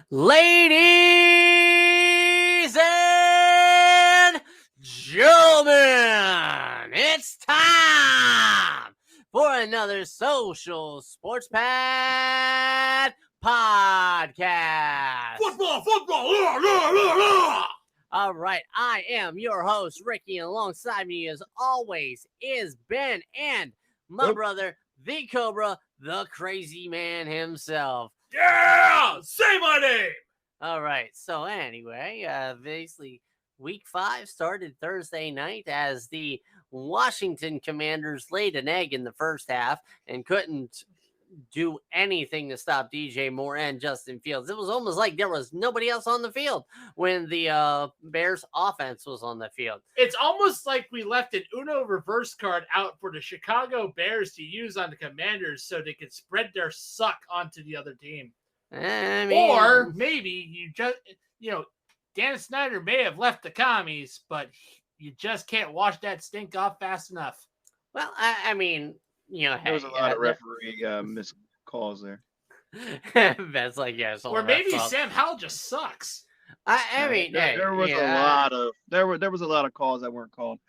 Ladies and gentlemen, it's time for another Social Sports Pad podcast. Football. All right, I am your host, Ricky, and alongside me, as always, is Ben and my brother, the Cobra, the crazy man himself. Yeah, say my name. All right, so anyway, basically, Week 5 started Thursday night as the Washington Commanders laid an egg in the first half and couldn't do anything to stop DJ Moore and Justin Fields. It was almost like there was nobody else on the field when the Bears offense was on the field. It's almost like we left an Uno reverse card out for the Chicago Bears to use on the Commanders so they could spread their suck onto the other team. Or maybe you just, Dan Snyder may have left the commies, but you just can't wash that stink off fast enough. Well, I mean, there was a lot of referee missed calls there. That's like, yes. Or maybe Sam Howell just sucks. I mean, there was a lot of calls that weren't called.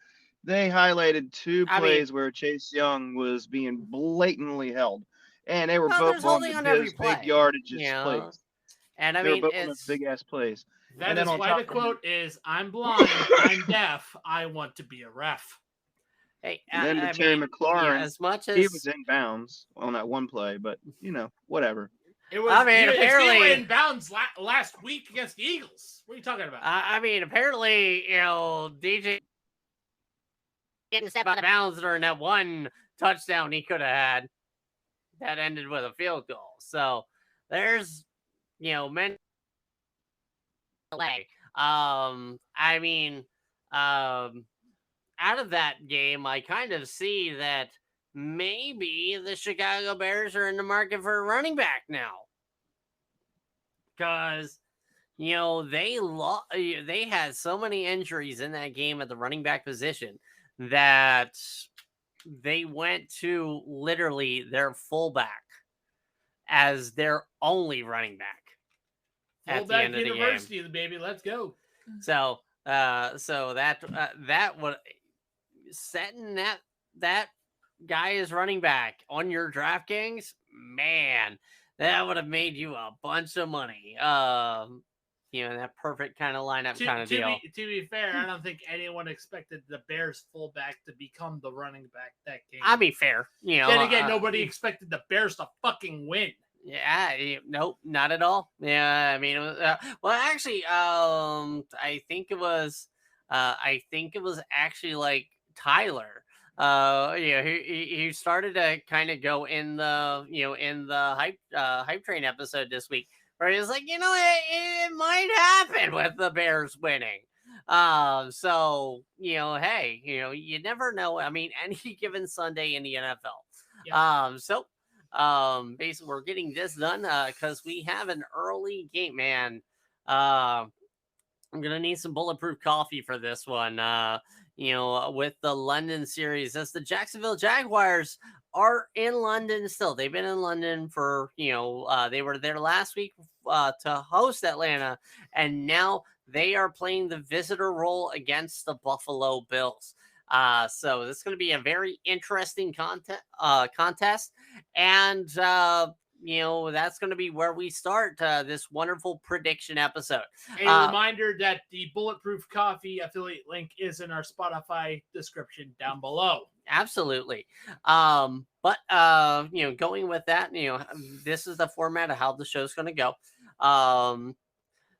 They highlighted two plays where Chase Young was being blatantly held, and they were both on the big yardages plays. And I mean, it's big ass plays. That is why the quote is, "I'm blind, I'm deaf, I want to be a ref." Hey, and then Terry McLaurin, as much as he was in bounds on that one play, but whatever. It was. Apparently in bounds last week against the Eagles. What are you talking about? Apparently, DJ didn't step out of bounds during that one touchdown he could have had that ended with a field goal. So there's, many delay. Out of that game, I kind of see that maybe the Chicago Bears are in the market for a running back now. Because, they had so many injuries in that game at the running back position that they went to literally their fullback as their only running back. Fullback at the end University, of the baby. Let's go. So that would setting that guy as running back on your DraftKings, man, that would have made you a bunch of money. That perfect kind of lineup kind of deal. To be fair, I don't think anyone expected the Bears fullback to become the running back that game. I'll be fair. Then again, nobody expected the Bears to fucking win. Yeah, nope, not at all. Yeah, I mean, it was, actually, I think it was actually like Tyler. He started to kind of go in the hype train episode this week, where he was like, it might happen with the Bears winning. So hey, you never know. I mean, any given Sunday in the NFL. Yeah. Basically, we're getting this done because we have an early game, man. I'm gonna need some bulletproof coffee for this one. With the London series, as the Jacksonville Jaguars are in London still. They've been in London for they were there last week to host Atlanta, and now they are playing the visitor role against the Buffalo Bills. So this is going to be a very interesting contest. And, that's going to be where we start this wonderful prediction episode. A reminder that the Bulletproof Coffee affiliate link is in our Spotify description down below. Absolutely. But going with that, this is the format of how the show's going to go.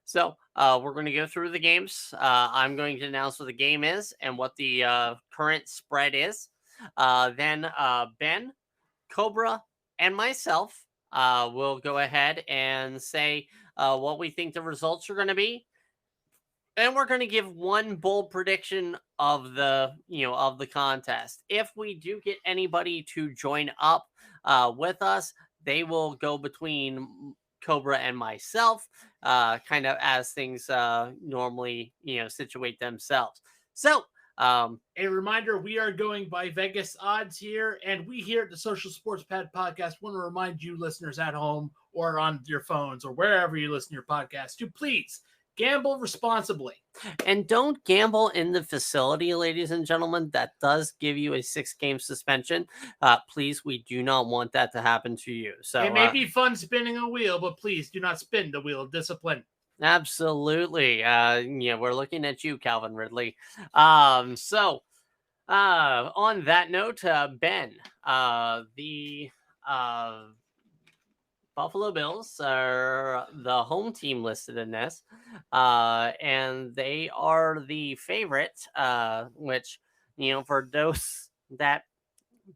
So we're going to go through the games. I'm going to announce what the game is and what the current spread is. Then Ben, Cobra, and myself will go ahead and say what we think the results are going to be. And we're going to give one bold prediction of the contest. If we do get anybody to join up with us, they will go between Cobra and myself, kind of as things normally, situate themselves. So, a reminder, we are going by Vegas odds here, and we here at the Social Sports Pad Podcast want to remind you listeners at home or on your phones or wherever you listen to your podcast to please gamble responsibly. And don't gamble in the facility, ladies and gentlemen. That does give you a 6-game suspension. Please, we do not want that to happen to you. So it may be fun spinning a wheel, but please do not spin the wheel of discipline. Absolutely. We're looking at you, Calvin Ridley. So on that note, Ben, the Buffalo Bills are the home team listed in this, and they are the favorite, which, for those that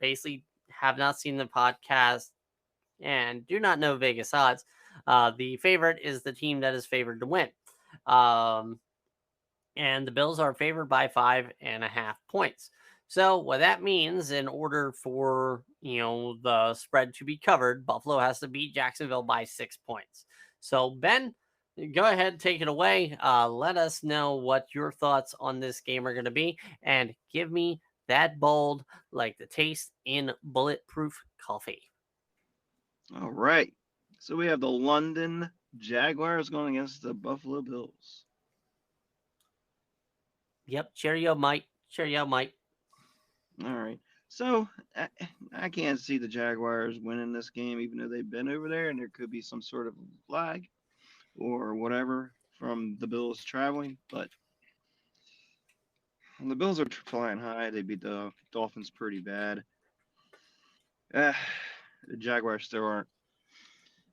basically have not seen the podcast and do not know Vegas odds, the favorite is the team that is favored to win. And the Bills are favored by 5.5 points. So what that means, in order for, the spread to be covered, Buffalo has to beat Jacksonville by 6 points. So Ben, go ahead, take it away. Let us know what your thoughts on this game are going to be, and give me that bold, like the taste in bulletproof coffee. All right. So we have the London Jaguars going against the Buffalo Bills. Yep. Cheerio, Mike. Cheerio, Mike. All right. So I can't see the Jaguars winning this game, even though they've been over there, and there could be some sort of flag or whatever from the Bills traveling. But the Bills are flying high. They beat the Dolphins pretty bad. The Jaguars still aren't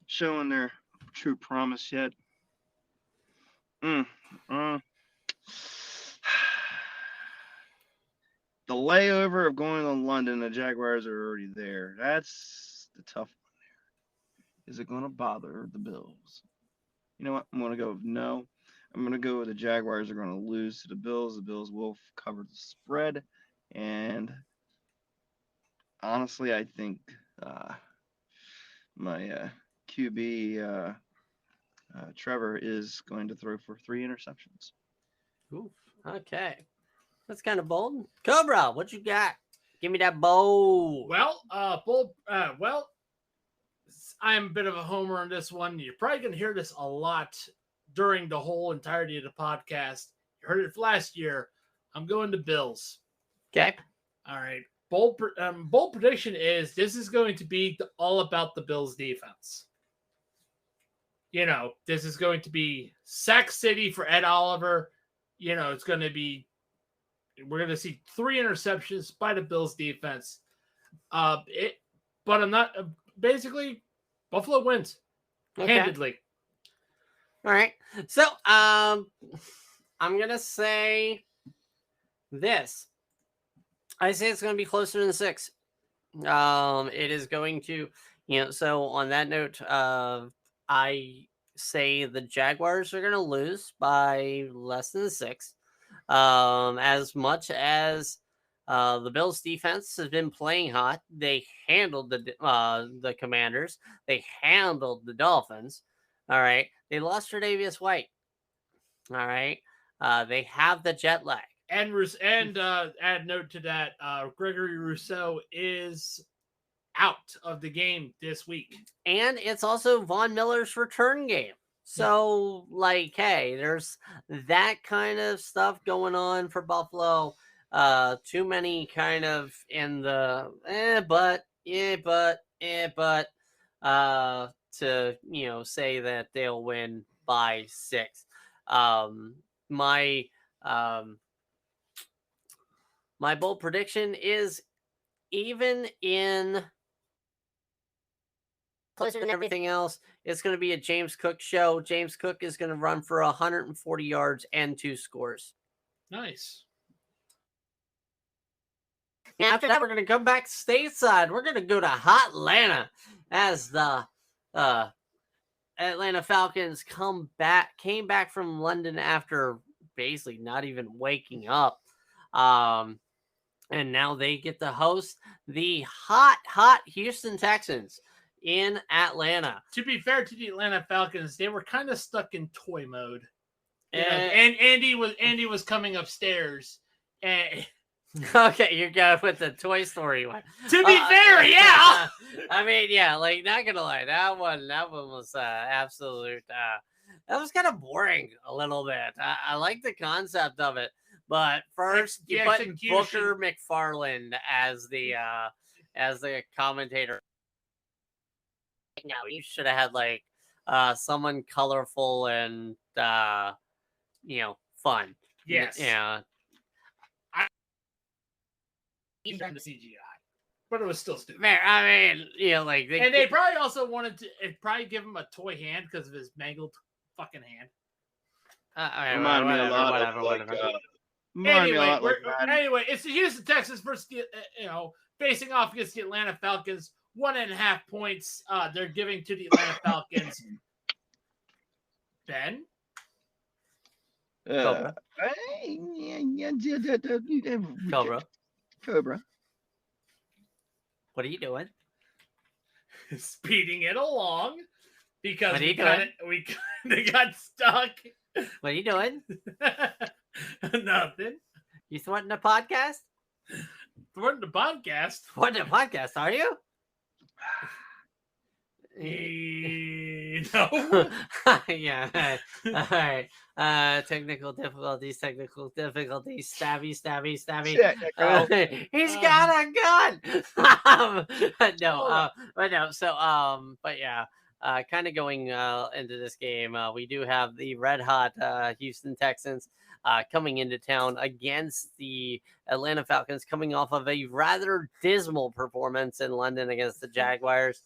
showing their true promise yet. The layover of going to London, the Jaguars are already there. That's the tough one there. Is it going to bother the Bills? You know what? I'm going to go with no. I'm going to go with the Jaguars are going to lose to the Bills. The Bills will cover the spread. And honestly, I think my QB, Trevor, is going to throw for 3 interceptions. Ooh, okay. That's kind of bold. Cobra, what you got? Give me that bold. Well, I'm a bit of a homer on this one. You're probably going to hear this a lot during the whole entirety of the podcast. You heard it last year. I'm going to Bills. Okay. All right. Bold prediction is this is going to be all about the Bills defense. This is going to be Sack City for Ed Oliver. It's going to be, we're going to see 3 interceptions by the Bills defense. But I'm not, basically, Buffalo wins. Okay. Handedly. All right. So, I'm going to say this. I say it's going to be closer than 6. It is going to, so on that note, I say the Jaguars are going to lose by less than 6. As much as the Bills defense has been playing hot, they handled the Commanders. They handled the Dolphins. All right. They lost Tre'Davious White. All right. They have the jet lag. And add note to that, Gregory Rousseau is out of the game this week. And it's also Von Miller's return game. So, hey, there's that kind of stuff going on for Buffalo. Too many kind of in the to, say that they'll win by 6. My bold prediction is, even in closer than everything else, it's going to be a James Cook show. James Cook is going to run for 140 yards and 2 scores. Nice. Now, after that, we're going to come back stateside. We're going to go to hot Atlanta as the Atlanta Falcons came back from London after basically not even waking up. And now they get to host the hot Houston Texans in Atlanta. To be fair to the Atlanta Falcons, they were kind of stuck in toy mode. And Andy was coming upstairs, and Okay, you're going with the Toy Story one. To be fair, yeah. I mean, yeah, like not gonna lie, that one was absolute. That was kind of boring a little bit. I like the concept of it, but first you put Booker McFarland as the commentator. No, you should have had like someone colorful and fun. Yes. Yeah. Even the CGI, but it was still stupid. Man, I mean, like they probably also wanted to probably give him a toy hand because of his mangled fucking hand. Anyway, it's the Houston Texans versus facing off against the Atlanta Falcons. 1.5 points they're giving to the Atlanta Falcons. Ben? Cobra. What are you doing? Speeding it along because we kind of got stuck. What are you doing? Nothing. You thwarting the podcast? Thwarting the podcast? Thwarting the podcast, are you? No. Yeah. All right. Technical difficulties. Stabby. He's got a gun. No. So, but yeah. Kind of going into this game, we do have the red hot Houston Texans coming into town against the Atlanta Falcons, coming off of a rather dismal performance in London against the Jaguars.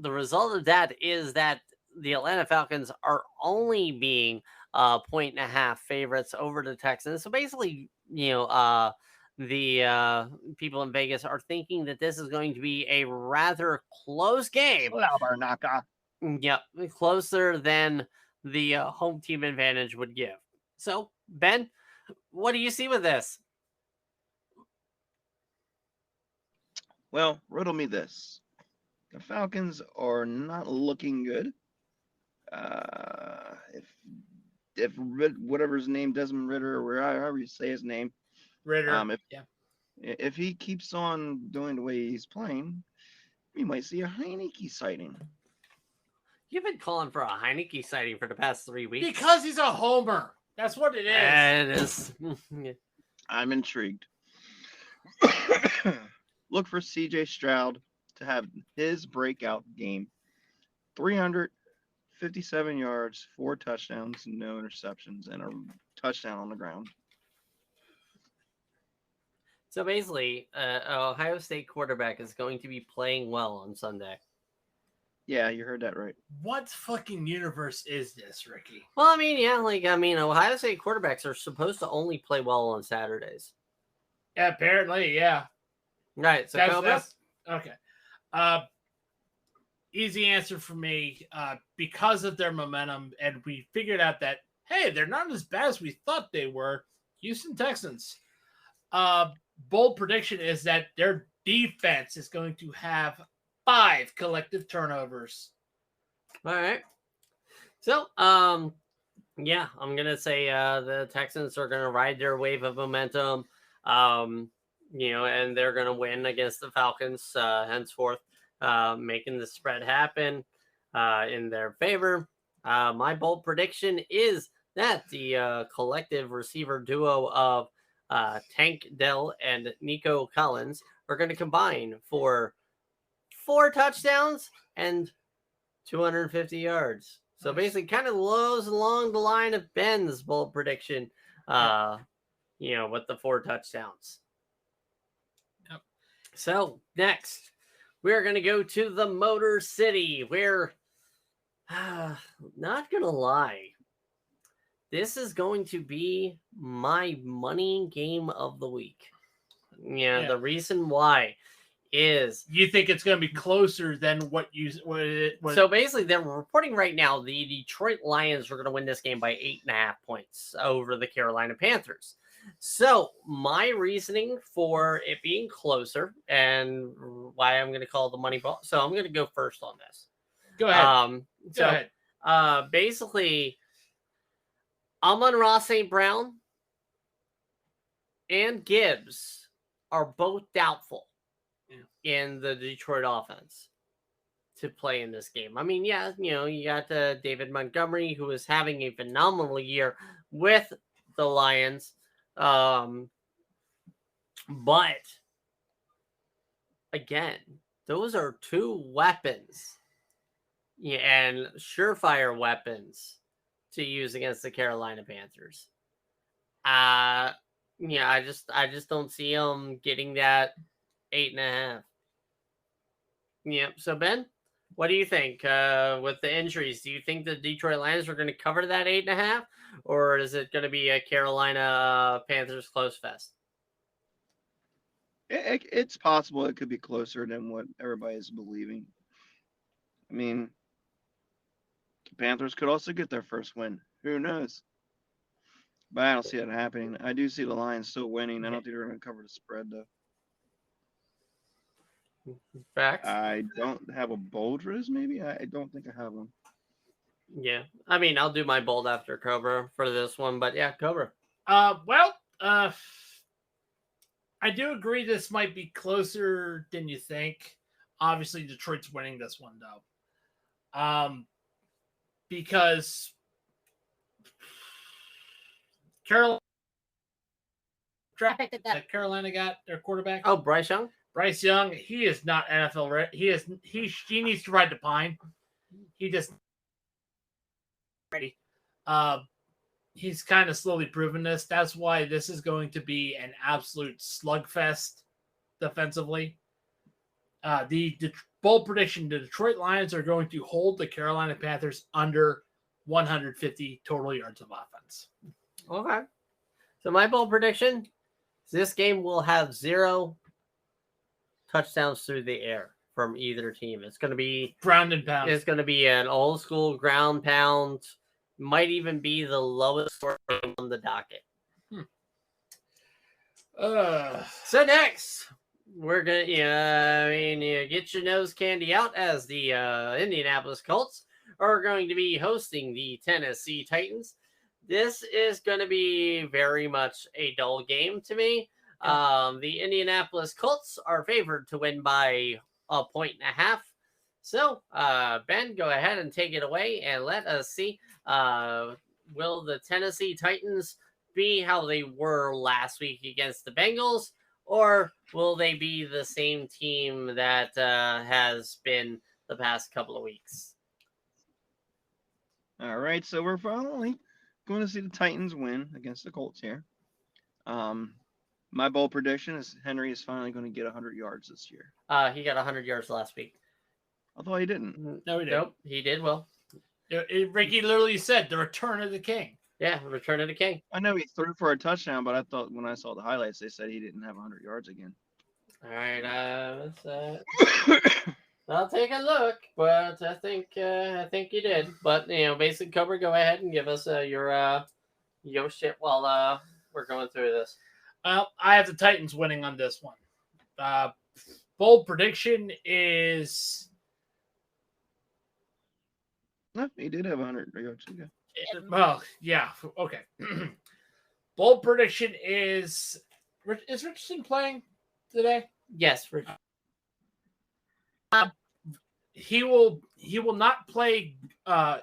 The result of that is that the Atlanta Falcons are only being 1.5 favorites over the Texans. So basically, the people in Vegas are thinking that this is going to be a rather close game. Yep, closer than the home team advantage would give. So, Ben, what do you see with this? Well, riddle me this. The Falcons are not looking good. If whatever his name, Desmond Ridder, or however you say his name, Ridder, if he keeps on doing the way he's playing, we might see a Heineke sighting. You've been calling for a Heineke sighting for the past 3 weeks. Because he's a homer. That's what it is. It is. I'm intrigued. Look for CJ Stroud to have his breakout game. 357 yards, 4 touchdowns, no interceptions, and a touchdown on the ground. So basically, Ohio State quarterback is going to be playing well on Sunday. Yeah, you heard that right. What fucking universe is this, Ricky? Well, Ohio State quarterbacks are supposed to only play well on Saturdays. Yeah, apparently, yeah. Right, so that's okay. Easy answer for me. Because of their momentum, and we figured out that, hey, they're not as bad as we thought they were. Houston Texans. Bold prediction is that their defense is going to have 5 collective turnovers. All right. So, I'm going to say the Texans are going to ride their wave of momentum. And they're going to win against the Falcons, henceforth, making the spread happen in their favor. My bold prediction is that the collective receiver duo of Tank Dell and Nico Collins are going to combine for 4 touchdowns and 250 yards. So basically kind of lows along the line of Ben's bold prediction, with the 4 touchdowns. Yep. So next, we're going to go to the Motor City, where, not going to lie, this is going to be my money game of the week. Yeah. The reason why is... You think it's going to be closer than what you... So basically, they're reporting right now the Detroit Lions are going to win this game by 8.5 points over the Carolina Panthers. So my reasoning for it being closer and why I'm going to call the money ball. So I'm going to go first on this. Go ahead. Go ahead. Basically, Amon-Ra St. Brown and Gibbs are both doubtful in the Detroit offense to play in this game. I mean, yeah, you got David Montgomery, who is having a phenomenal year with the Lions. But again, those are two weapons, and surefire weapons to use against the Carolina Panthers. I just don't see them getting that 8.5. Yeah. So Ben, what do you think with the injuries? Do you think the Detroit Lions are going to cover that 8.5, or is it going to be a Carolina Panthers close fest? It's possible it could be closer than what everybody is believing. I mean, the Panthers could also get their first win. Who knows? But I don't see it happening. I do see the Lions still winning. I don't think they're going to cover the spread, though. Facts. I don't have a bold risk, maybe? I don't think I have one. Yeah. I mean, I'll do my bold after Cobra for this one, but yeah, Cobra. I do agree this might be closer than you think. Obviously, Detroit's winning this one, though. Because Carolina got their quarterback. Oh, Bryce Young? Bryce Young, he is not NFL ready. He needs to ride the pine. He just ready. He's kind of slowly proven this. That's why this is going to be an absolute slugfest defensively. The bold prediction: the Detroit Lions are going to hold the Carolina Panthers under 150 total yards of offense. Okay. So my bold prediction is this game will have 0 touchdowns through the air from either team. It's going to be ground and pound. It's going to be an old school ground pound. Might even be the lowest score on the docket. So next, we're going to, get your nose candy out as the Indianapolis Colts are going to be hosting the Tennessee Titans. This is going to be very much a dull game to me. The Indianapolis Colts are favored to win by 1.5 points. So, Ben, go ahead and take it away and let us see. Will the Tennessee Titans be how they were last week against the Bengals, or will they be the same team that has been the past couple of weeks? All right, so we're finally going to see the Titans win against the Colts here. My bold prediction is Henry is finally going to get 100 yards this year. He got 100 yards last week. I thought he didn't. No, he didn't. Nope, he did well. Ricky literally said the return of the king. Yeah, return of the king. I know he threw for a touchdown, but I thought when I saw the highlights, they said he didn't have 100 yards again. All right, I'll take a look, but I think you did. But basic cover. Go ahead and give us your shit while we're going through this. Well, I have the Titans winning on this one. Bold prediction is. No, he did have 100 yards. Yeah. Well, yeah. Okay. Bold prediction is Richardson playing today? Yes. He will not play.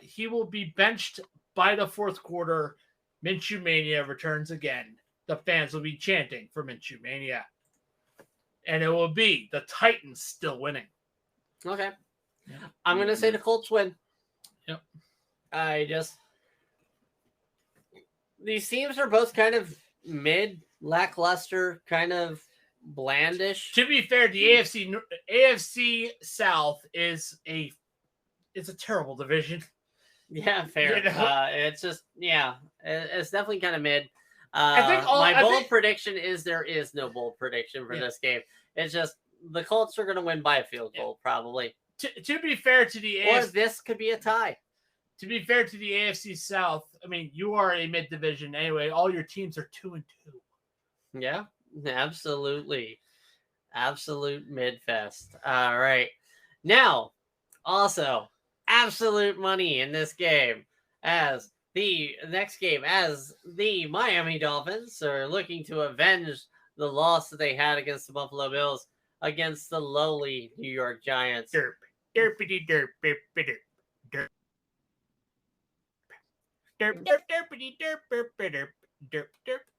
He will be benched by the fourth quarter. Minshew Mania returns again. The fans will be chanting for Minshew Mania. And it will be the Titans still winning. Okay. Yeah. I'm going to say the Colts win. Yep. These teams are both kind of mid, lackluster, kind of blandish. To be fair, the AFC South is a terrible division. Yeah, fair. It's just, it's definitely kind of mid. My bold prediction is there is no bold prediction for this game. It's just the Colts are going to win by a field goal, probably. To be fair to the AFC, or this could be a tie. To be fair to the AFC South, I mean, you are a mid division anyway. All your teams are 2-2. Yeah, absolutely, absolute mid fest. All right, now also absolute money in this game as the next game, as the Miami Dolphins are looking to avenge the loss that they had against the Buffalo Bills against the lowly New York Giants. Derp. Derpity derp. Derp. Derp. Derp. Derp. Derpity derp. Derp. Derp. Derp.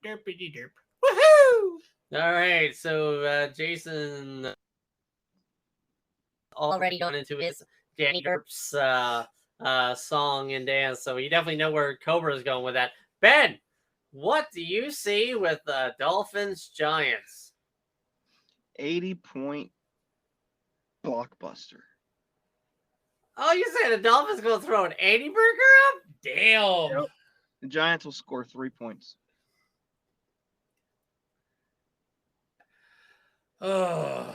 Derpity derp. Woohoo! All right, so Jason already gone into his Danny Derp's song and dance, so you definitely know where Cobra is going with that. Ben, what do you see with the Dolphins Giants? 80-point blockbuster. Oh, you say the Dolphins going to throw an 80 burger up? Damn. Yep. The Giants will score 3 points. Oh,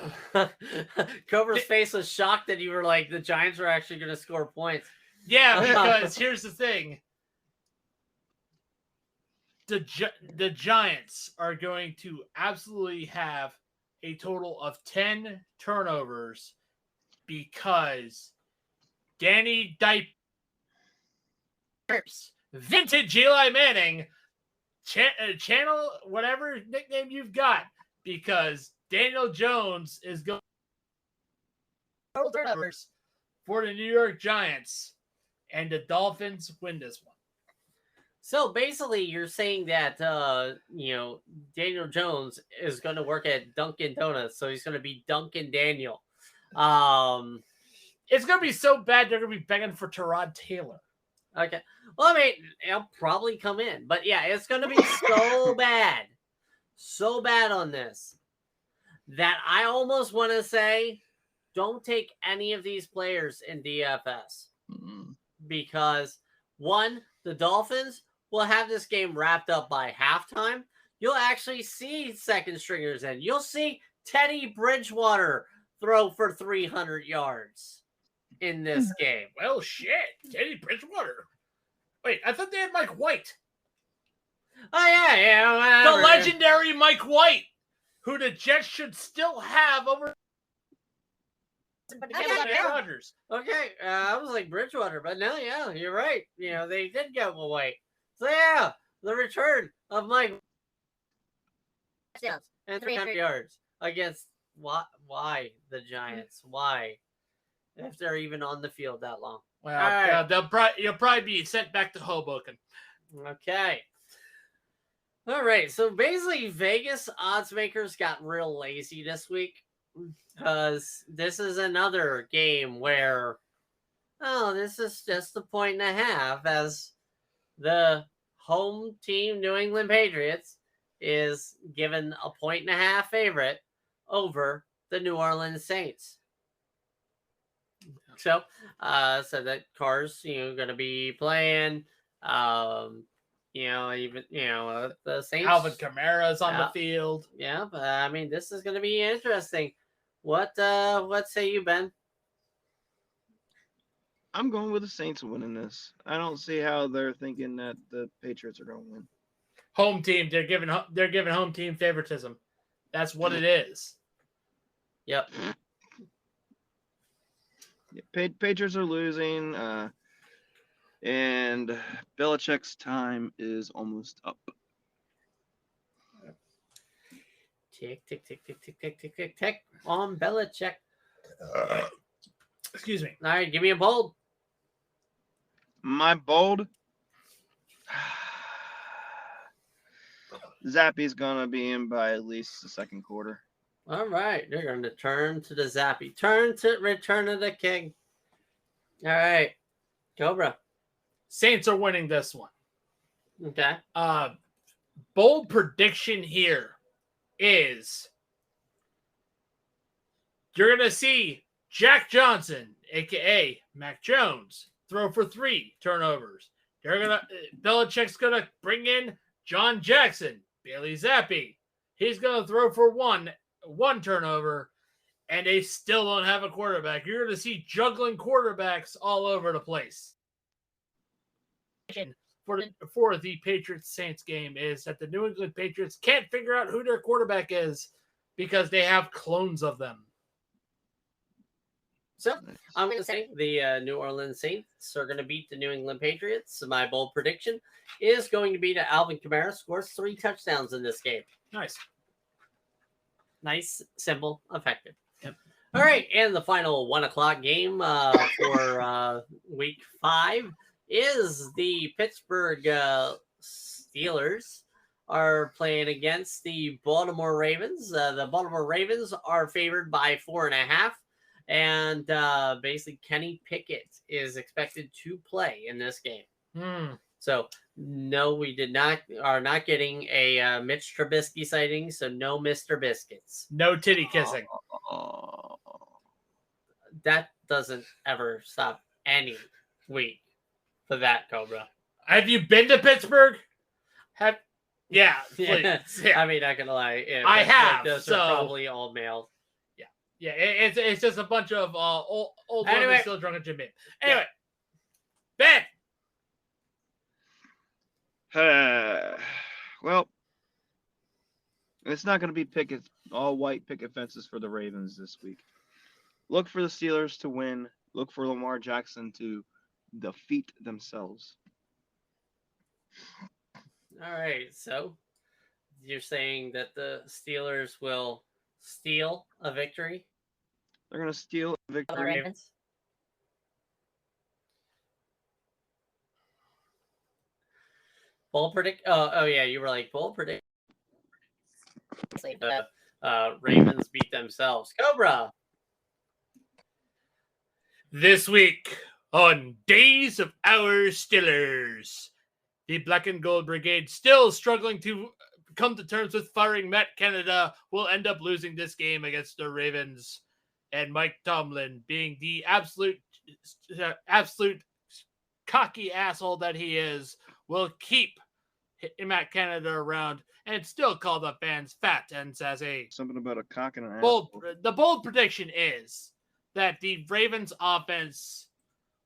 Cobra's face was shocked that you were like, the Giants were actually going to score points. Yeah, because here's the thing. The Giants are going to absolutely have a total of 10 turnovers because Danny Diapers, vintage Eli Manning, channel whatever nickname you've got, because Daniel Jones is going total turnovers for the New York Giants, and the Dolphins win this one. So basically, you're saying that Daniel Jones is going to work at Dunkin' Donuts, so he's going to be Dunkin' Daniel. It's going to be so bad they're going to be begging for Tyrod Taylor. Okay. Well, I mean, he'll probably come in, but yeah, it's going to be so bad on this that I almost want to say, don't take any of these players in DFS because one, the Dolphins will have this game wrapped up by halftime. You'll actually see second stringers in. You'll see Teddy Bridgewater throw for 300 yards in this game. Well, shit. Teddy Bridgewater. Wait, I thought they had Mike White. Oh, yeah, whatever. The legendary Mike White, who the Jets should still have over. Okay, I was like Bridgewater, but no, yeah, you're right. They did get White. So yeah, the return of Mike and 300 yards against why the Giants? Why, if they're even on the field that long? Well, you'll probably be sent back to Hoboken. Okay. All right. So basically, Vegas odds makers got real lazy this week because this is another game where, this is just a 1.5 as the home team New England Patriots is given a 1.5 favorite over the New Orleans Saints. So that Carr's, going to be playing, the Saints. Alvin Kamara's on the field. Yeah, but I mean, this is going to be interesting. What say you, Ben? I'm going with the Saints winning this. I don't see how they're thinking that the Patriots are going to win. Home team, they're giving home team favoritism. That's what it is. Yep. Patriots are losing, and Belichick's time is almost up. Tick, tick, tick, tick, tick, tick, tick, tick, tick on Belichick. Excuse me. All right, give me a bold. My bold? Zappy's going to be in by at least the second quarter. All right, they're going to turn to the Zappy. Return of the King. All right, Cobra. Saints are winning this one. Okay. Bold prediction here is you're going to see Jack Johnson, a.k.a. Mac Jones, throw for 3 turnovers. Belichick's going to bring in John Jackson, Bailey Zappi. He's going to throw for one turnover, and they still don't have a quarterback. You're going to see juggling quarterbacks all over the place. For the Patriots-Saints game is that the New England Patriots can't figure out who their quarterback is because they have clones of them. So I'm going to say the New Orleans Saints are going to beat the New England Patriots. My bold prediction is going to be that Alvin Kamara scores 3 touchdowns in this game. Nice, simple, effective. Yep. All right, and the final 1:00 game for Week 5 is the Pittsburgh Steelers are playing against the Baltimore Ravens. The Baltimore Ravens are favored by 4.5. And basically, Kenny Pickett is expected to play in this game. So, no, we are not getting a Mitch Trubisky sighting. So, no Mr. Biscuits. No titty kissing. That doesn't ever stop any week for that, Cobra. Have you been to Pittsburgh? Yeah, please. Yeah. I mean, not gonna lie. I have. Those are probably all male. Yeah, it's just a bunch of old women still drunk at Jim Beam. Anyway, Ben. Well, it's not going to be all white picket fences for the Ravens this week. Look for the Steelers to win. Look for Lamar Jackson to defeat themselves. All right, so you're saying that the Steelers will steal a victory? They're going to steal a victory. Ravens? Bold predict. Oh yeah, you were like bold predict. Ravens beat themselves. Cobra. This week on Days of Our Steelers, the Black and Gold Brigade, still struggling to come to terms with firing Matt Canada, will end up losing this game against the Ravens. And Mike Tomlin, being the absolute cocky asshole that he is, will keep Matt Canada around and still call the fans fat ends as a something about a cock and an bold. asshole. The bold prediction is that the Ravens offense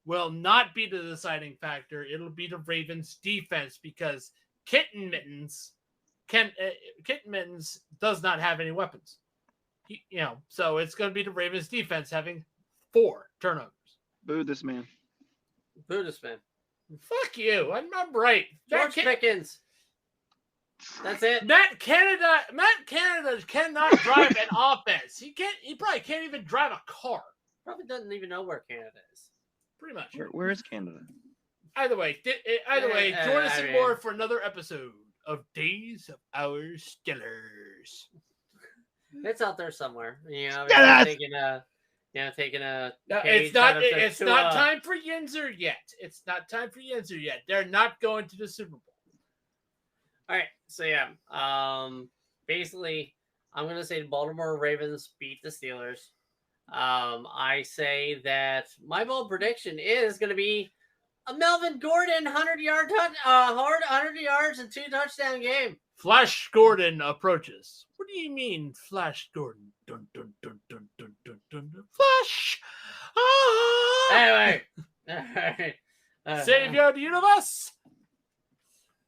will not be the deciding factor. It'll be the Ravens defense because Kitten Mittens does not have any weapons. So it's going to be the Ravens defense having 4 turnovers. Boo this man. Boo this man. Fuck you. I'm right. George Pickens. That's it. Matt Canada cannot drive an offense. He probably can't even drive a car. Probably doesn't even know where Canada is. Pretty much. Where is Canada? Either way, join us more for another episode of Days of Our Steelers. It's out there somewhere. Taking a it's not time for Yinzer yet. It's not time for Yinzer yet. They're not going to the Super Bowl. All right. So yeah. Basically, I'm gonna say the Baltimore Ravens beat the Steelers. I say that my bold prediction is gonna be a Melvin Gordon 100 yards and 2 touchdown game. Flash Gordon approaches. What do you mean, Flash Gordon? Dun, dun, dun, dun, dun, dun, dun, dun. Flash! Anyway. All right. Savior of the universe!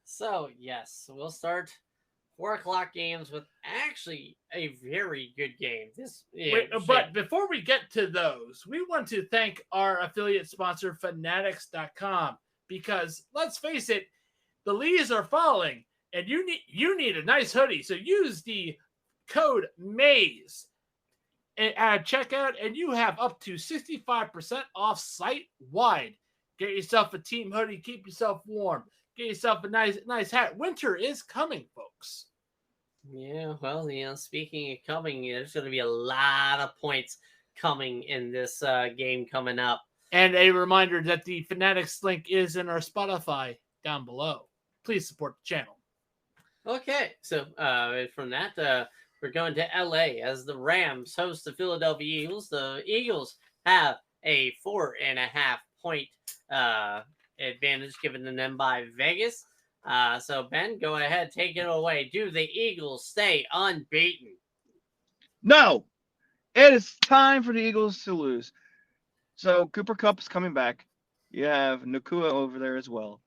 So, yes, we'll start 4:00 games with actually a very good game. But before we get to those, we want to thank our affiliate sponsor, Fanatics.com, because let's face it, the leaves are falling. And you need a nice hoodie, so use the code MAZE at checkout, and you have up to 65% off site-wide. Get yourself a team hoodie, keep yourself warm. Get yourself a nice hat. Winter is coming, folks. Yeah, well, speaking of coming, there's going to be a lot of points coming in this game coming up. And a reminder that the Fanatics link is in our Spotify down below. Please support the channel. Okay, so from that, we're going to LA as the Rams host the Philadelphia Eagles. The Eagles have a 4.5 point advantage given to them by Vegas. So Ben, go ahead, take it away. Do the Eagles stay unbeaten? No, it is time for the Eagles to lose. So Cooper Kupp is coming back. You have Nakua over there as well.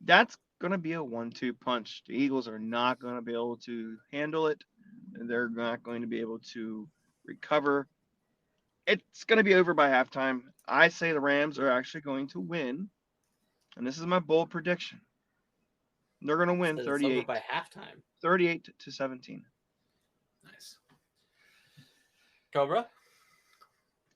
That's going to be a 1-2 punch. The Eagles are not going to be able to handle it. They're not going to be able to recover. It's going to be over by halftime. I say the Rams are actually going to win, and this is my bold prediction. They're going to win 38 by halftime. 38-17. Nice. Cobra?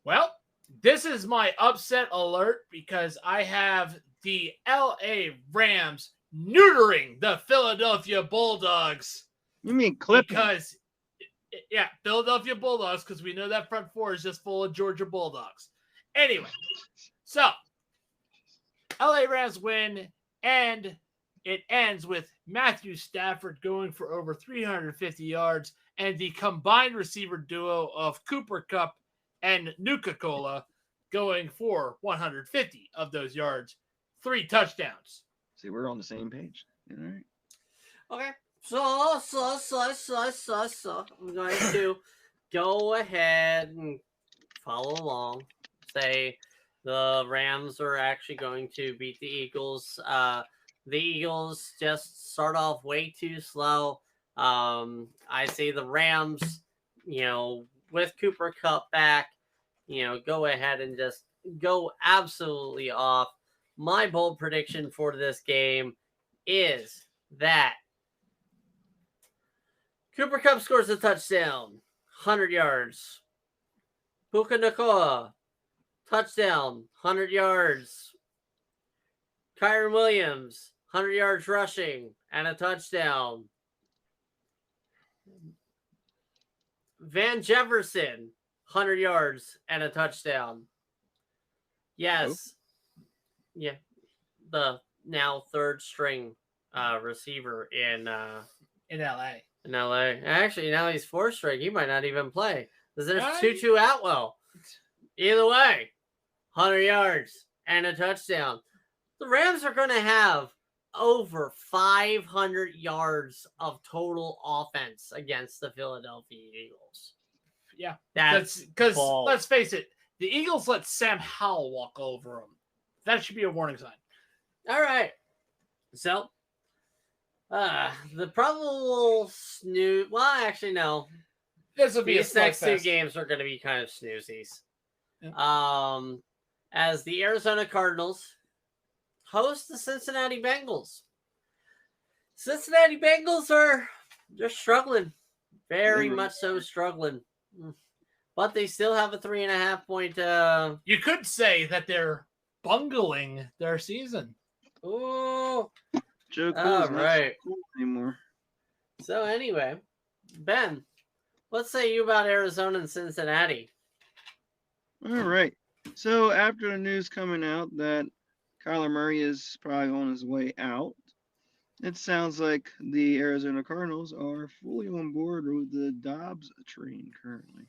Well, this is my upset alert because I have the LA Rams neutering the Philadelphia Bulldogs. You mean clipping? Because, yeah, Philadelphia Bulldogs, because we know that front four is just full of Georgia Bulldogs. Anyway, so LA Rams win, and it ends with Matthew Stafford going for over 350 yards and the combined receiver duo of Cooper Kupp and Nuka-Cola going for 150 of those yards, 3 touchdowns. See, we're on the same page. All right. Okay. So, I'm going to go ahead and follow along. Say the Rams are actually going to beat the Eagles. The Eagles just start off way too slow. I say the Rams, with Cooper Kupp back, go ahead and just go absolutely off. My bold prediction for this game is that Cooper Kupp scores a touchdown, 100 yards. Puka Nacua, touchdown, 100 yards. Kyren Williams, 100 yards rushing and a touchdown. Van Jefferson, 100 yards and a touchdown. Yes. Yeah. The now third string receiver in LA. In LA. Actually, now he's fourth string. He might not even play. There's Tutu Atwell. Either way, 100 yards and a touchdown. The Rams are going to have over 500 yards of total offense against the Philadelphia Eagles. Yeah. That's because, let's face it, the Eagles let Sam Howell walk over them. That should be a warning sign. All right. So, the probable snooze. Well, actually, no. This will be These next 2 games are going to be kind of snoozies. Yeah. As the Arizona Cardinals host the Cincinnati Bengals. Cincinnati Bengals they're struggling. Very much so struggling. But they still have a 3.5 point. You could say that they're bungling their season. Ooh. Joe Cool's not cool anymore. So anyway, Ben, what say you about Arizona and Cincinnati? All right. So after the news coming out that Kyler Murray is probably on his way out, it sounds like the Arizona Cardinals are fully on board with the Dobbs train currently.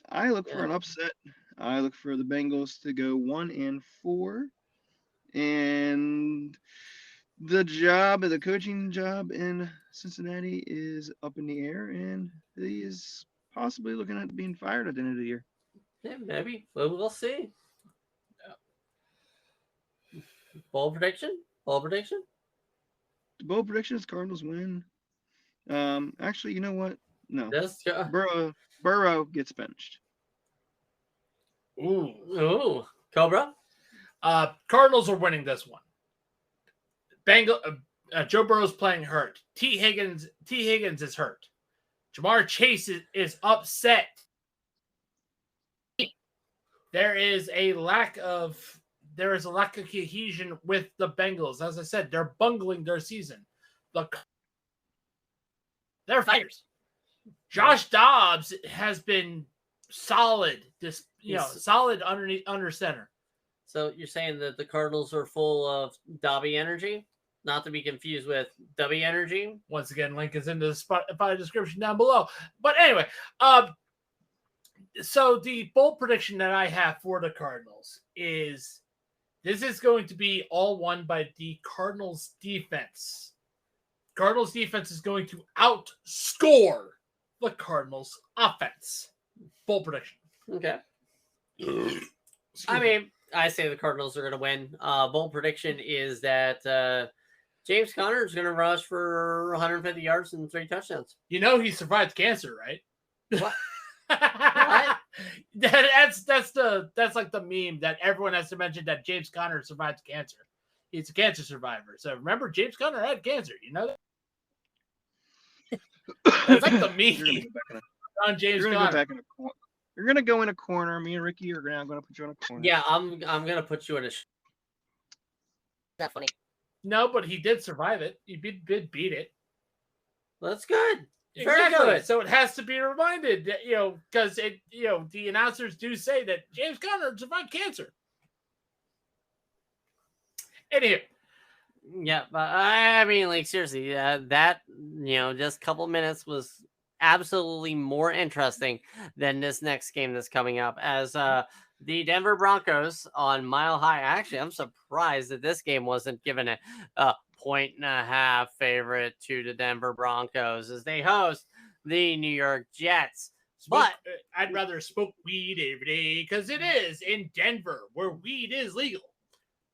I look for an upset. I look for the Bengals to go 1-4. And the coaching job in Cincinnati is up in the air, and he is possibly looking at being fired at the end of the year. Yeah, maybe. Well, we'll see. Bold prediction? The bold prediction is Cardinals win. Actually, you know what? No. Burrow gets benched. Ooh. Cobra? Cardinals are winning this one. Joe Burrow's playing hurt. T. Higgins is hurt. Jamar Chase is upset. There is a lack of cohesion with the Bengals. As I said, they're bungling their season. They're fighters. Josh Dobbs has been solid. Solid under center. So you're saying that the Cardinals are full of Dobby energy? Not to be confused with W energy. Once again, link is in the Spotify description down below. But anyway, so the bold prediction that I have for the Cardinals is this is going to be all won by the Cardinals defense. Cardinals defense is going to outscore the Cardinals offense. Bold prediction. Okay. I mean, I say the Cardinals are going to win. Bold prediction is that James Conner is going to rush for 150 yards and 3 touchdowns. You know he survived cancer, right? What? That's like the meme that everyone has to mention that James Conner survived cancer. He's a cancer survivor. So remember, James Conner had cancer. You know that? That's like the meme on James Conner. You're gonna go in a corner. Me and Ricky are going to put you in a corner. Yeah, I'm gonna put you in a. That's funny. No, but he did survive it. He did beat it. Well, that's good. Exactly. Very good. So it has to be reminded that, because the announcers do say that James Conner survived cancer. Anyway. Yeah, but I mean, like, seriously, that, just a couple minutes was absolutely more interesting than this next game that's coming up, as the Denver Broncos on Mile High. Actually, I'm surprised that this game wasn't given a 1.5 favorite to the Denver Broncos as they host the New York Jets. But I'd rather smoke weed every day because it is in Denver where weed is legal.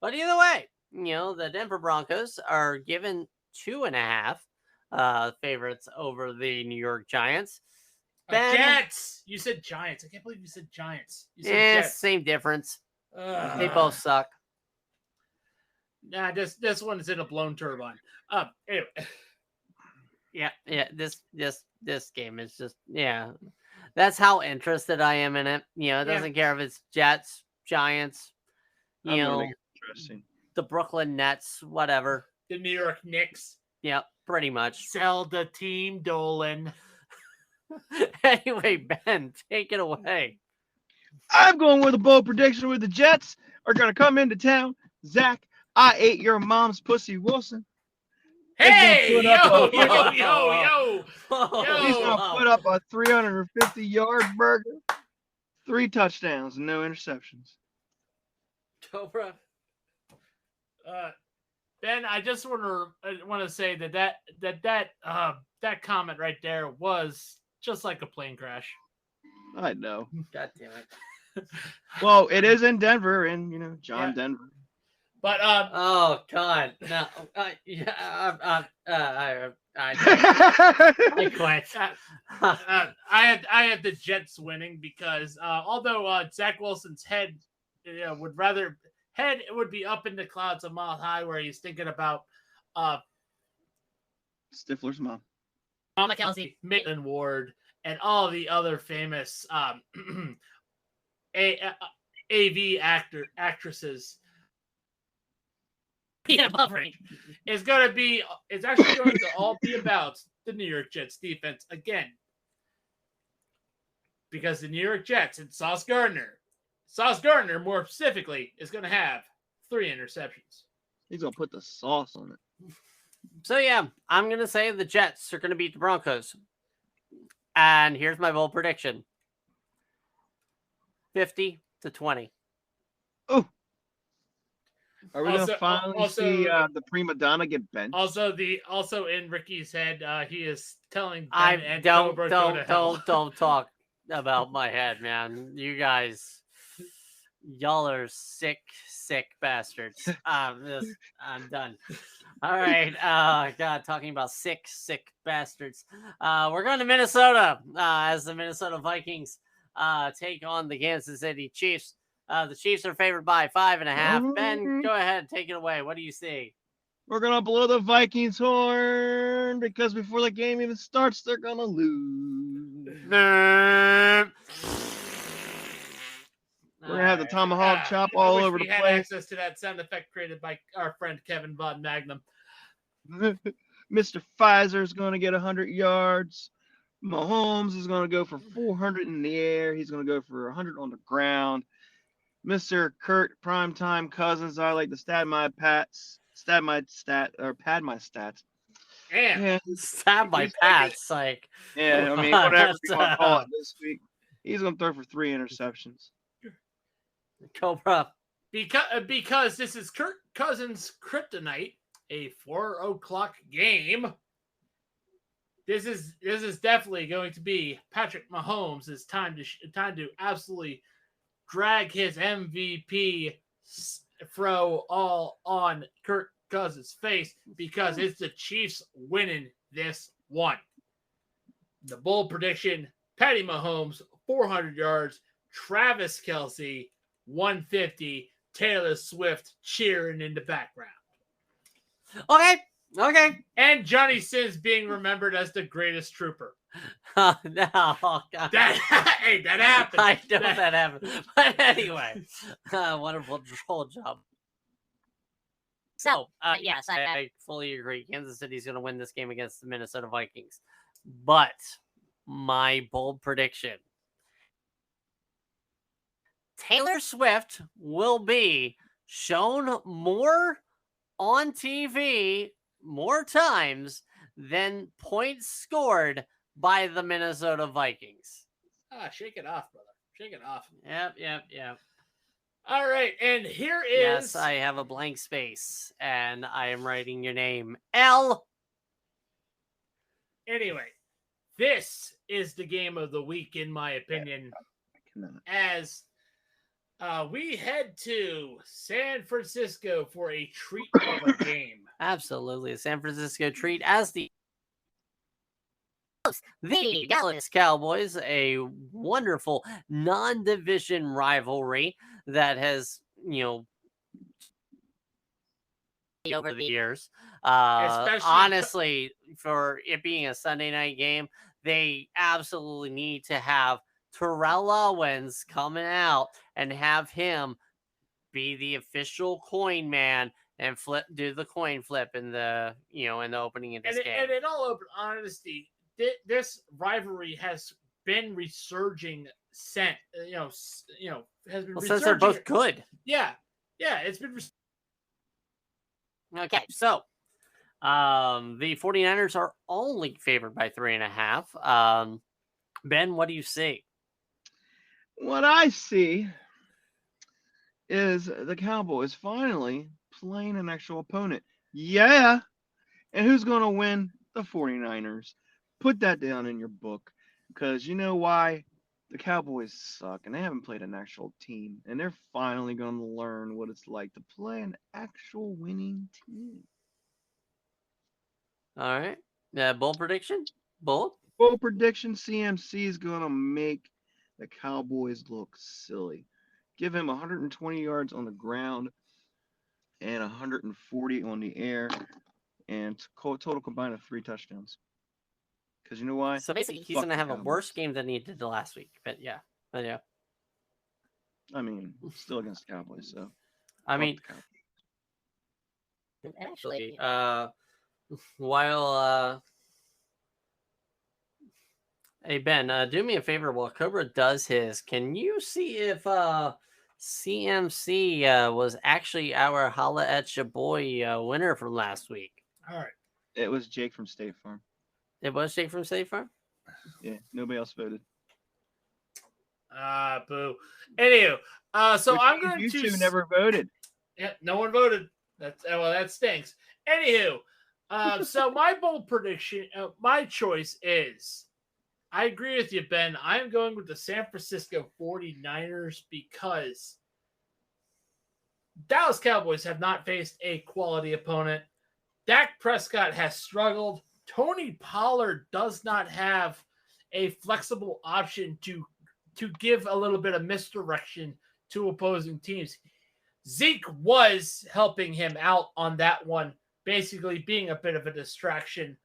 But either way, the Denver Broncos are given 2.5 favorites over the New York Giants. Jets. You said Giants. I can't believe you said Giants. You said Jets. Same difference. They both suck. Nah, this one is in a blown turbine. Anyway. Yeah. This game is just, that's how interested I am in it. It doesn't care if it's Jets, Giants, interesting. The Brooklyn Nets, whatever. The New York Knicks. Yeah, pretty much. Sell the team, Dolan. Anyway, Ben, take it away. I'm going with a bold prediction where the Jets are going to come into town. Zach, I ate your mom's pussy, Wilson. Hey, yo. He's going to put up a 350-yard burger, 3 touchdowns, and no interceptions. Cobra. Ben, I just want to say that comment right there was just like a plane crash. I know. God damn it. Well, it is in Denver, and John Denver. But oh God, no. I quit. I had the Jets winning because although Zach Wilson's head would be up in the clouds a mile high where he's thinking about Stifler's mom, Mama Kelsey, Maitland Ward, and all the other famous AV actresses. Peanut buffering. It's actually going to all be about the New York Jets defense again. Because the New York Jets and Sauce Gardner, more specifically, is going to have 3 interceptions. He's going to put the sauce on it. So, I'm going to say the Jets are going to beat the Broncos. And here's my bold prediction. 50-20. Oh. Are we going to finally see the prima donna get benched? Also in Ricky's head, he is telling Ben I and don't talk about my head, man. You guys, y'all are sick bastards. I'm done. All right. God, talking about sick bastards. We're going to Minnesota as the Minnesota Vikings take on the Kansas City Chiefs. The Chiefs are favored by 5.5. Ben, go ahead, take it away. What do you see? We're going to blow the Vikings horn because before the game even starts, they're going to lose. We're going to have the tomahawk chop all over the place. We had access to that sound effect created by our friend Kevin Von Magnum. Mr. Pfizer is going to get 100 yards. Mahomes is going to go for 400 in the air. He's going to go for 100 on the ground. Mr. Kurt Primetime Cousins, I like to pad my stats. Yeah. Stab my pats, like. Yeah, I mean, whatever you want to call it this week. He's going to throw for 3 interceptions. Cobra. Because this is Kirk Cousins' kryptonite, a 4:00 game. This is definitely going to be Patrick Mahomes' time to absolutely drag his MVP throw all on Kirk Cousins' face because it's the Chiefs winning this one. The bold prediction, Patty Mahomes, 400 yards. Travis Kelce, 150. Taylor Swift cheering in the background. Okay. And Johnny Sins being remembered as the greatest trooper. No, God. That happened. I know that happened. But anyway, wonderful troll job. So, yes, I fully agree. Kansas City's going to win this game against the Minnesota Vikings. But my bold prediction, Taylor Swift will be shown more on TV more times than points scored by the Minnesota Vikings. Shake it off, brother. Shake it off. Yep. All right, and here is... Yes, I have a blank space, and I am writing your name. L. Anyway, this is the game of the week, in my opinion, as we head to San Francisco for a treat of a game. Absolutely. A San Francisco treat as the Dallas Cowboys, a wonderful non-division rivalry that has, over the years. Honestly, for it being a Sunday night game, they absolutely need to have Terrell Owens coming out and have him be the official coin man and do the coin flip in the in the opening of this game. And in all open honesty, this rivalry has been resurging since has been resurging since they're both good. Yeah, it's been. Okay, so the 49ers are only favored by 3.5. Ben, what do you see? What I see is the Cowboys finally playing an actual opponent. Yeah. And who's going to win? The 49ers. Put that down in your book, because you know why? The Cowboys suck, and they haven't played an actual team, and they're finally going to learn what it's like to play an actual winning team. All right. Bold prediction? Bold prediction, CMC is going to make the Cowboys look silly. Give him 120 yards on the ground and 140 on the air, and total combined of 3 touchdowns. Because you know why? So basically, he's going to have a worse game than he did the last week. But yeah. I mean, still against the Cowboys, so. Actually, while hey Ben, do me a favor while Cobra does his. Can you see if CMC was actually our Holla at Ya Boy winner from last week? All right. It was Jake from State Farm. It was Jake from State Farm? Yeah, nobody else voted. Boo. Anywho, so I'm going to... You two never voted. Yeah, no one voted. That stinks. Anywho, so my bold prediction, my choice is, I agree with you, Ben. I'm going with the San Francisco 49ers because Dallas Cowboys have not faced a quality opponent. Dak Prescott has struggled. Tony Pollard does not have a flexible option to give a little bit of misdirection to opposing teams. Zeke was helping him out on that one, basically being a bit of a distraction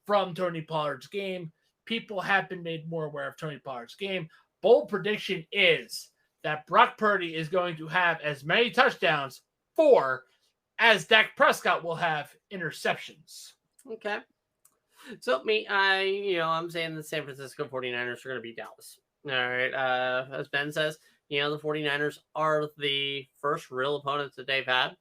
from Tony Pollard's game. People have been made more aware of Tony Pollard's game. Bold prediction is that Brock Purdy is going to have as many touchdowns, 4, as Dak Prescott will have interceptions. Okay. So I'm saying the San Francisco 49ers are going to beat Dallas. All right. As Ben says, the 49ers are the first real opponents that they've had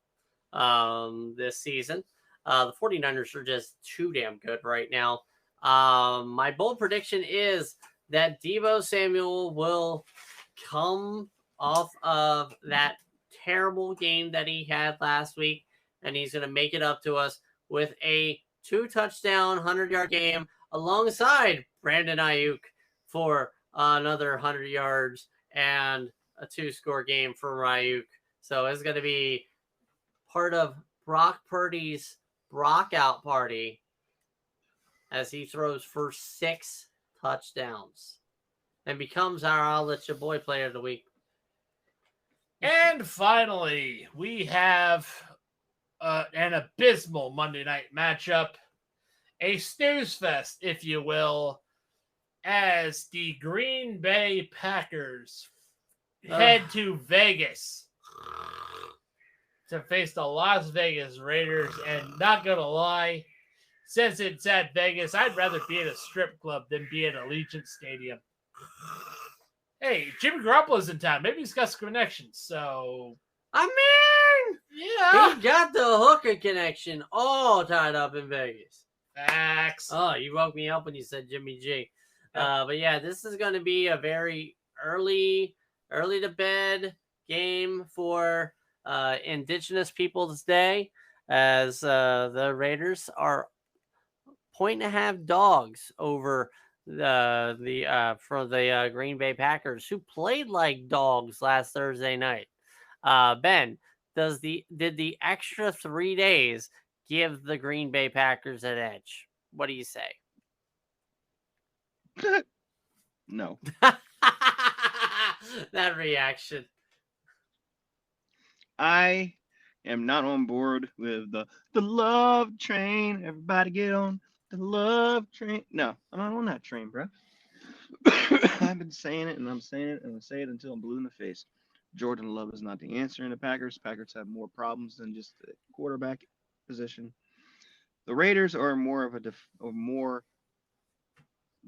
this season. The 49ers are just too damn good right now. My bold prediction is that Deebo Samuel will come off of that terrible game that he had last week, and he's going to make it up to us with a 2-touchdown, 100-yard game alongside Brandon Ayuk for another 100 yards and a 2-score game for Ayuk. So it's going to be part of Brock Purdy's Brock out party as he throws for 6 touchdowns. and becomes our I'll Let Your Boy Player of the Week. And finally, we have an abysmal Monday night matchup, a snooze fest, if you will, as the Green Bay Packers head to Vegas to face the Las Vegas Raiders. And not gonna lie, since it's at Vegas, I'd rather be at a strip club than be at Allegiant Stadium. Hey, Jimmy Garoppolo's in town. Maybe he's got some connections. So, I mean, yeah, he got the hooker connection all tied up in Vegas. facts. Oh, you woke me up when you said Jimmy G. But yeah, this is going to be a very early to bed game for Indigenous Peoples Day, as the Raiders are 1.5 dogs over for the Green Bay Packers, who played like dogs last Thursday night. Ben, did the extra 3 days give the Green Bay Packers an edge? What do you say? No. That reaction. I am not on board with the love train. Everybody get on the love train. No, I'm not on that train, bro. I've been saying it, and I'm saying it, and I'll say it until I'm blue in the face. Jordan Love is not the answer in the Packers. Packers have more problems than just the quarterback position. The Raiders are more of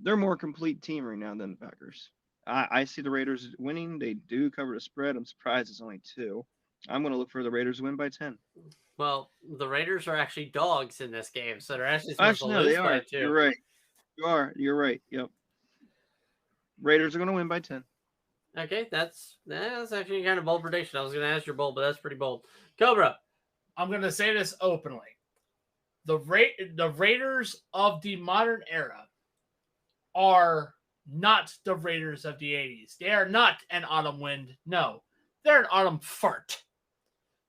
they're more complete team right now than the Packers. I see the Raiders winning. They do cover the spread. I'm surprised it's only 2. I'm going to look for the Raiders to win by 10. Well, the Raiders are actually dogs in this game, so they're actually supposed to lose by 2. You're right. You're right. Yep. Raiders are going to win by 10. Okay, that's actually kind of bold prediction. I was going to ask your bold, but that's pretty bold. Cobra. I'm going to say this openly. The Raiders of the modern era are not the Raiders of the 80s. They are not an autumn wind. No, they're an autumn fart.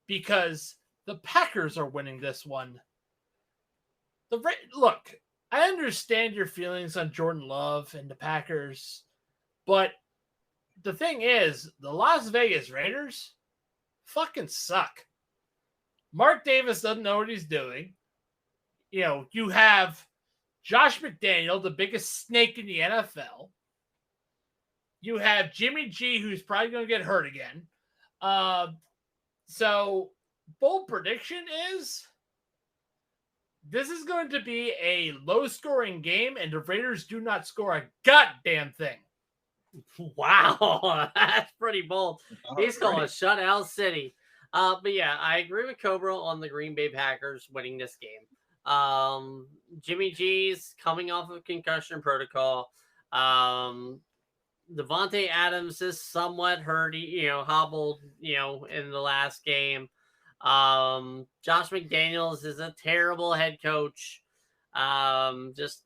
Because the Packers are winning this one. Look, I understand your feelings on Jordan Love and the Packers, but the thing is, the Las Vegas Raiders fucking suck. Mark Davis doesn't know what he's doing. You know, you have Josh McDaniel, the biggest snake in the NFL. You have Jimmy G, who's probably going to get hurt again. So, bold prediction is this is going to be a low-scoring game, and the Raiders do not score a goddamn thing. Wow, that's pretty bold. He's calling shutout city. But yeah, I agree with Cobra on the Green Bay Packers winning this game. Jimmy G's coming off of concussion protocol. Devontae Adams is somewhat hurt, hobbled, in the last game. Josh McDaniels is a terrible head coach. Just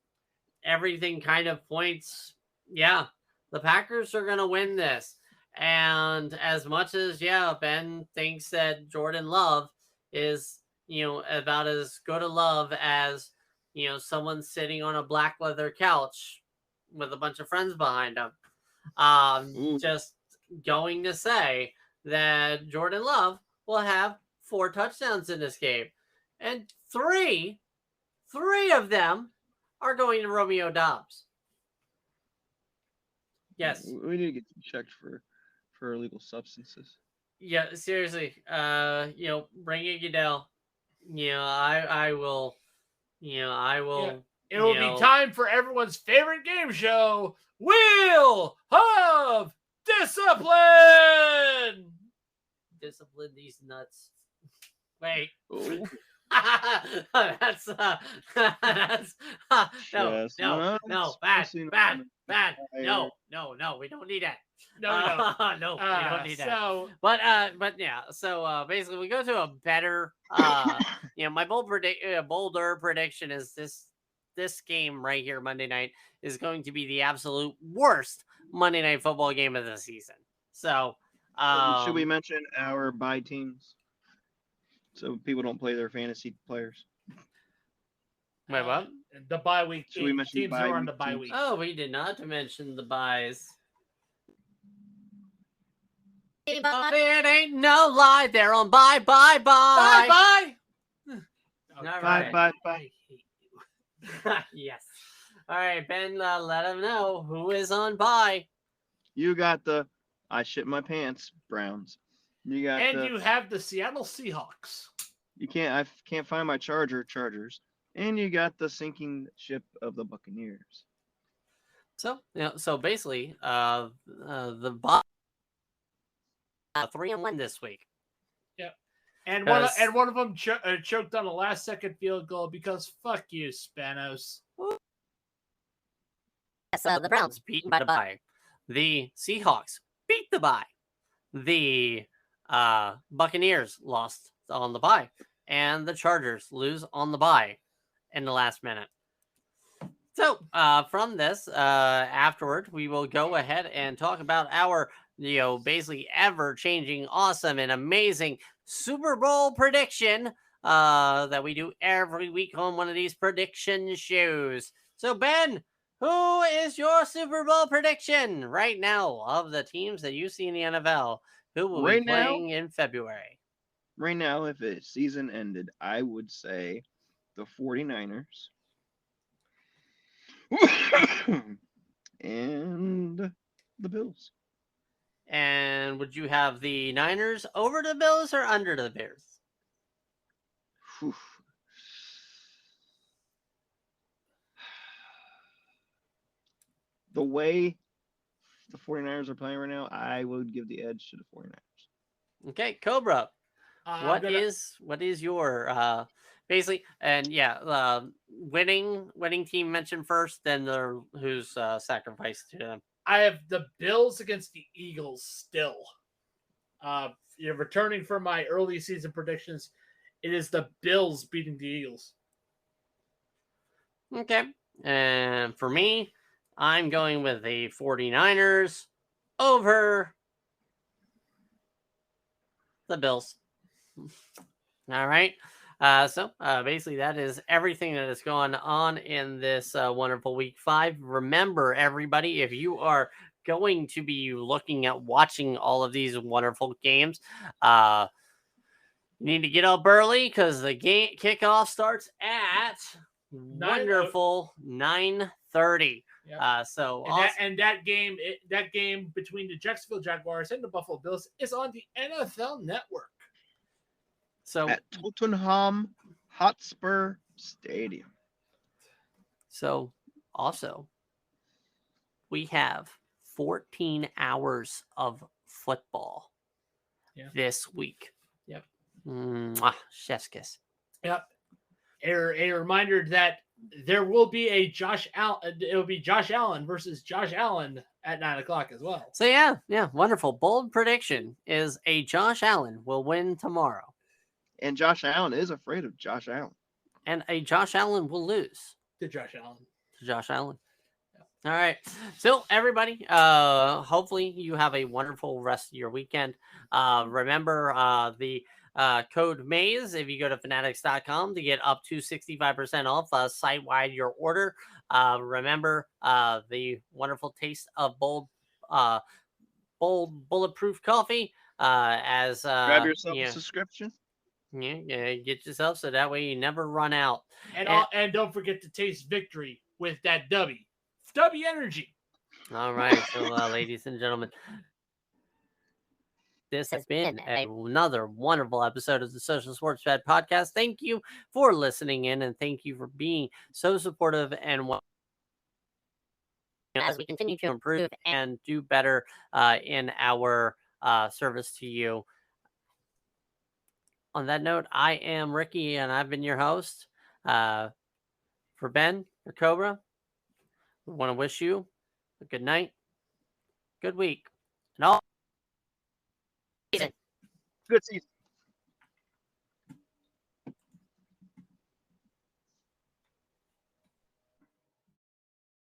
everything kind of points. Yeah, the Packers are going to win this. And as much as, Ben thinks that Jordan Love is, about as good a love as, someone sitting on a black leather couch with a bunch of friends behind him. Just going to say that Jordan Love will have 4 touchdowns in this game. And three of them are going to Romeo Doubs. Yes. We need to get checked for illegal substances. Yeah, seriously. Bring it, Goodell. I will. I will. It will be time for everyone's favorite game show, Wheel of Discipline. Discipline these nuts. Wait. That's no, bad. No, we don't need that. No, we don't need that. But yeah. So basically, we go to a better. My bolder prediction is this game right here, Monday night, is going to be the absolute worst Monday Night Football game of the season. So, should we mention our bye teams so people don't play their fantasy players? Wait, what? The bye week Should we mention teams are on the bye week. Oh, we did not mention the buys. It ain't no lie. They're on bye. Bye. All Bye, bye, bye. Yes. All right, Ben, let them know who is on bye. You got the I shit my pants Browns. You got you have the Seattle Seahawks. I can't find my Chargers. And you got the sinking ship of the Buccaneers. So basically, the bye 3-1 this week. Yep. And one of them choked on a last-second field goal because fuck you, Spanos. So the Browns beaten by the bye. The Seahawks beat the bye. The Buccaneers lost on the bye. And the Chargers lose on the bye in the last minute. So from this, afterward, we will go ahead and talk about our, basically ever-changing, awesome, and amazing Super Bowl prediction that we do every week on one of these prediction shows. So, Ben, who is your Super Bowl prediction right now of the teams that you see in the NFL? Who will be playing in February? Right now, if the season ended, I would say the 49ers and the Bills. And would you have the Niners over the Bills or under the Bears? The way the 49ers are playing right now, I would give the edge to the 49ers. Okay, Cobra. What is your basically, and winning team mentioned first, then who's sacrificed to them? I have the Bills against the Eagles still. Returning from my early season predictions, it is the Bills beating the Eagles. Okay. And for me, I'm going with the 49ers over the Bills. All right. So basically that is everything that has gone on in this wonderful week 5. Remember, everybody, if you are going to be looking at watching all of these wonderful games, you need to get up early because the game kickoff starts at wonderful 9:30. Yep. That game between the Jacksonville Jaguars and the Buffalo Bills is on the NFL Network. So at Tottenham Hotspur Stadium. So also, we have 14 hours of football this week. Yep. Chef's kiss. Yep. A reminder that there will be a Josh Allen. It will be Josh Allen versus Josh Allen at 9:00 as well. So yeah, wonderful. Bold prediction is a Josh Allen will win tomorrow. And Josh Allen is afraid of Josh Allen. And a Josh Allen will lose. To Josh Allen. Yeah. All right. So, everybody, hopefully you have a wonderful rest of your weekend. Remember the code MAZE if you go to fanatics.com to get up to 65% off site-wide your order. Remember the wonderful taste of bold bulletproof coffee. Grab yourself a subscription. Yeah, get yourself so that way you never run out. And don't forget to taste victory with that W Energy. All right, so ladies and gentlemen, this has been another wonderful episode of the Social Sports Pad Podcast. Thank you for listening in, and thank you for being so supportive and as we continue to improve and do better in our service to you. On that note, I am Ricky, and I've been your host. For Ben, for Cobra, we want to wish you a good night, good week, and all good season.